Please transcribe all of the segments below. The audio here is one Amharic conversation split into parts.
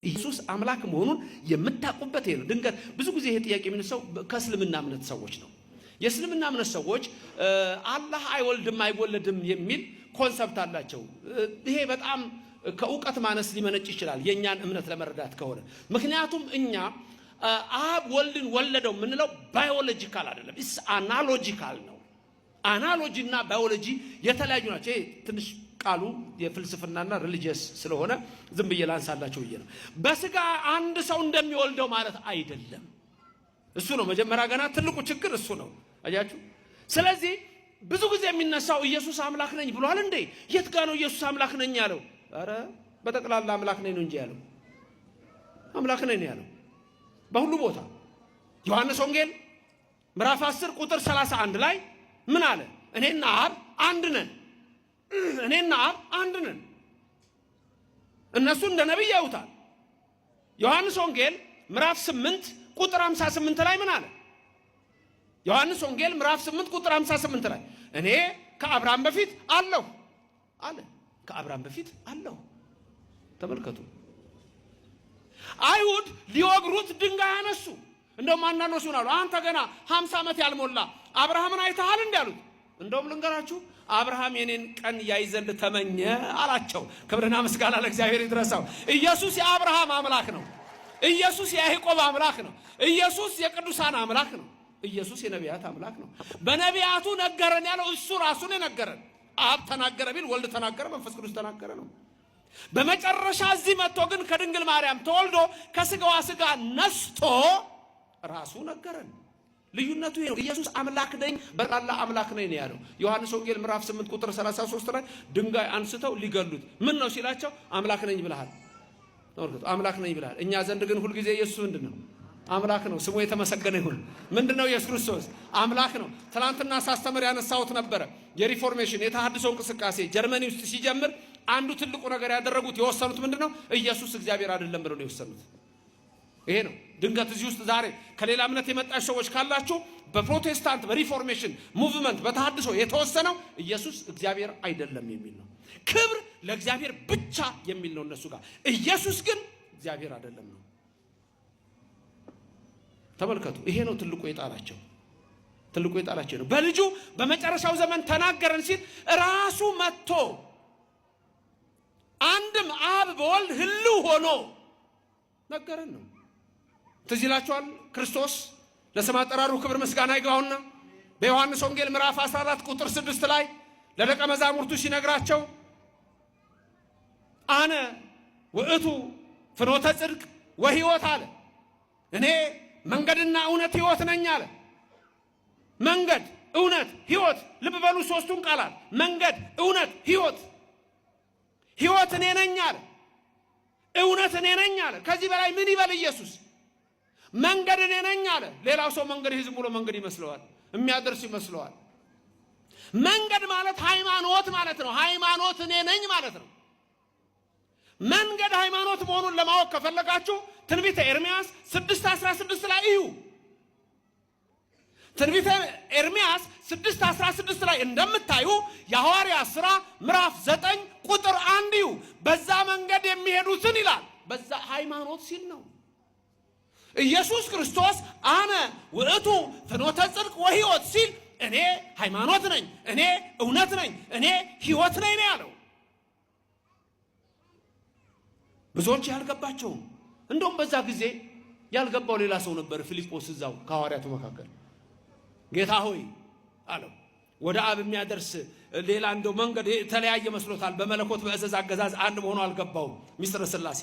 ኢየሱስ አምላክ መሆኑን የምታውቁበት ይሄ ነው። ድንገት ብዙ ጊዜ ይሄ ጥያቄ የሚነሳው ከእስልምና እምነት ሰዎች ነው። የእስልምና እምነት ሰዎች አላህ አይወልድም አይወለድም የሚል ኮንሰፕት አላቸው። ይሄ በጣም ከእውቀት ማነስ ሊመነጭ ይችላል የኛን እምነት ለመረዳት ከሆነ። ምክንያቱም እኛ አብ ወልድን ወለደው ምንለው ባዮሎጂካል አይደለም፣ ኢስ አናሎጂካል ነው። አናሎጂና ባዮሎጂ የተለያዩ ናቸው። ይሄ ትንሽ ቃሉ የፍልስፍናና ሪሊጂየስ ስለሆነ ዝም ብዬ ላንሳላችሁ ብዬ ነው። በስጋ አንድ ሰው እንደሚወልደው ማለት አይደለም። እሱ ነው መጀመሪያ ገና ትልቁ ችግር እሱ ነው። አያችሁ። ስለዚህ ብዙ ጊዜ የሚነሳው ኢየሱስ አምላክ ነኝ ብሏል እንዴ? የት ጋር ነው ኢየሱስ አምላክ ነኝ ያለው? አረ በጠቅላላ አምላክ ነኝ ነው እንጂ ያለው አምላክ ነኝ ያለው በሁሉ ቦታ። ዮሐንስ ወንጌል ምዕራፍ 10 ቁጥር 31 ላይ ምን አለ? እኔና አብ አንድ ነን። እኔና አብ አንድ ነን። እነሱ እንደ ነብይ ያዩታል። ዮሐንስ ወንጌል ምዕራፍ 8 ቁጥር 58 ላይ ምን አለ? ዮሐንስ ወንጌል ምዕራፍ 8 ቁጥር 58 ላይ እኔ ከአብርሃም በፊት አለሁ አለ። ከአብርሃም በፊት አለሁ። ተመልከቱ። አይሁድ ሊወግሩት ድንጋይ አነሱ። እንደውም አንዳንዶች ምን አሉ? አንተ ገና 50 ዓመት ያልሞላ አብርሃምን አይተሃል እንዴ አሉት። እንደውም ልንገራችሁ አብርሃም የኔን ቀን ያይ ዘንድ ተመኘ አላቸው። ክብርና ምስጋና ለእግዚአብሔር ይድረሰው። ኢየሱስ የአብርሃም አምላክ ነው። ኢየሱስ የያዕቆብ አምላክ ነው። ኢየሱስ የቅዱሳን አምላክ ነው። ኢየሱስ የነቢያት አምላክ ነው። በነቢያቱ ነገረን ያለው እሱ ራሱ ነው የነገረን። አብ ተናገረ ቢል ወልድ ተናገረ፣ መንፈስ ቅዱስ ተናገረ ነው። በመጨረሻ እዚህ መጥቶ ግን ከድንግል ማርያም ተወልዶ ከስጋዋ ስጋ ነስቶ ራሱ ነገረን። ልዩነቱ ይሄ ነው። ኢየሱስ አምላክ ነኝ በጠቅላላ አምላክ ነኝ ነው ያለው። ዮሐንስ ወንጌል ምዕራፍ 8 ቁጥር 33 ላይ ድንጋይ አንስተው ሊገሉት ምን ነው ሲላቸው አምላክ ነኝ ብለሃል። ተመልከቱ፣ አምላክ ነኝ ብለሃል። እኛ ዘንድ ግን ሁልጊዜ ኢየሱስ ምንድነው? አምላክ ነው። ስሙ የተመሰገነ ይሁን። ምንድነው? ኢየሱስ ክርስቶስ አምላክ ነው። ትናንትና ሳስተምር ያነሳሁት ነበረ። የሪፎርሜሽን የተሐድሶ እንቅስቃሴ ጀርመኒ ውስጥ ሲጀምር አንዱ ትልቁ ነገር ያደረጉት የወሰኑት ምንድነው? ኢየሱስ እግዚአብሔር አይደለም ብለው ነው የወሰኑት። ይሄ ነው። ድንገት እዚህ ውስጥ ዛሬ ከሌላ እምነት የመጣች ሰዎች ካላችሁ በፕሮቴስታንት በሪፎርሜሽን ሙቭመንት በተሐድሶ የተወሰነው ኢየሱስ እግዚአብሔር አይደለም የሚል ነው። ክብር ለእግዚአብሔር ብቻ የሚል ነው እነሱ ጋር። ኢየሱስ ግን እግዚአብሔር አይደለም ነው። ተመልከቱ። ይሄ ነው ትልቁ የጣላቸው። ትልቁ የጣላቸው ነው። በልጁ በመጨረሻው ዘመን ተናገረን ሲል ራሱ መጥቶ አንድም አብ በወልድ ህልው ሆኖ ነገረን ነው። ትዝ ይላችኋል። ክርስቶስ ለስም አጠራሩ ክብር ምስጋና ይግባውና በዮሐንስ ወንጌል ምዕራፍ 14 ቁጥር 6 ላይ ለደቀ መዛሙርቱ ሲነግራቸው አነ ውእቱ ፍኖተ ጽድቅ ወሕይወት አለ። እኔ መንገድና እውነት ሕይወት ነኝ አለ። መንገድ፣ እውነት፣ ሕይወት። ልብ በሉ ሶስቱን ቃላት መንገድ፣ እውነት፣ ሕይወት። ሕይወት እኔ ነኝ አለ። እውነት እኔ ነኝ አለ። ከዚህ በላይ ምን ይበል ኢየሱስ? መንገድ እኔ ነኝ አለ። ሌላው ሰው መንገድ ዝም ብሎ መንገድ ይመስለዋል፣ የሚያደርስ ይመስለዋል። መንገድ ማለት ሃይማኖት ማለት ነው። ሃይማኖት እኔ ነኝ ማለት ነው። መንገድ ሃይማኖት መሆኑን ለማወቅ ከፈለጋችሁ ትንቢተ ኤርምያስ 6:16 ላይ እዩ። ትንቢተ ኤርምያስ 6:16 ላይ እንደምታዩ የሐዋርያት ሥራ ምዕራፍ 9 ቁጥር 1 እዩ። በዛ መንገድ የሚሄዱትን ይላል። በዛ ሃይማኖት ሲል ነው። ኢየሱስ ክርስቶስ አነ ውእቱ ፍኖተ ጽድቅ ወሕይወት ሲል እኔ ሃይማኖት ነኝ፣ እኔ እውነት ነኝ፣ እኔ ሕይወት ነኝ ነው ያለው። ብዙዎች ያልገባቸው እንደውም በዛ ጊዜ ያልገባው ሌላ ሰው ነበር። ፊልጶስ እዛው ከሐዋርያቱ መካከል ጌታ ሆይ አለው። ወደ አብ የሚያደርስ ሌላ እንደው መንገድ የተለያየ መስሎታል። በመለኮት በእዘዝ አገዛዝ አንድ መሆኑ አልገባውም። ሚስጥረ ሥላሴ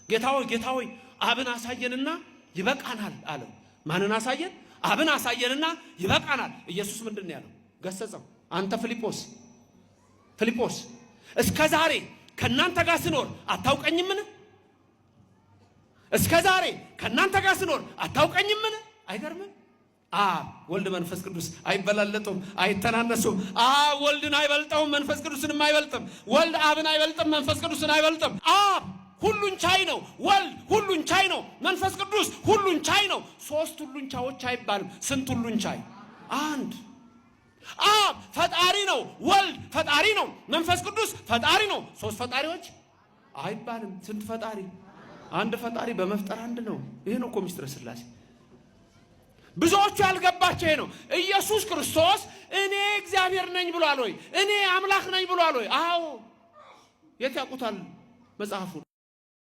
ጌታ ሆይ አብን አሳየንና ይበቃናል አለው። ማንን አሳየን? አብን አሳየንና ይበቃናል። ኢየሱስ ምንድን ነው ያለው? ገሰጸው። አንተ ፊልጶስ እስከ ዛሬ ከእናንተ ጋር ስኖር አታውቀኝምን? እስከ ዛሬ ከእናንተ ጋር ስኖር አታውቀኝምን? አይገርምም? አብ ወልድ መንፈስ ቅዱስ አይበላለጡም፣ አይተናነሱም። አብ ወልድን አይበልጠውም፣ መንፈስ ቅዱስንም አይበልጥም። ወልድ አብን አይበልጥም፣ መንፈስ ቅዱስን አይበልጥም። አብ ሁሉን ቻይ ነው። ወልድ ሁሉን ቻይ ነው። መንፈስ ቅዱስ ሁሉን ቻይ ነው። ሶስት ሁሉን ቻዮች አይባልም። ስንት ሁሉን ቻይ? አንድ። አብ ፈጣሪ ነው። ወልድ ፈጣሪ ነው። መንፈስ ቅዱስ ፈጣሪ ነው። ሶስት ፈጣሪዎች አይባልም። ስንት ፈጣሪ? አንድ ፈጣሪ በመፍጠር አንድ ነው። ይሄ ነው እኮ ምስጢረ ሥላሴ። ብዙዎቹ ያልገባቸው ይሄ ነው። ኢየሱስ ክርስቶስ እኔ እግዚአብሔር ነኝ ብሏል ወይ? እኔ አምላክ ነኝ ብሏል ወይ? አዎ። የት ያውቁታል መጽሐፉን?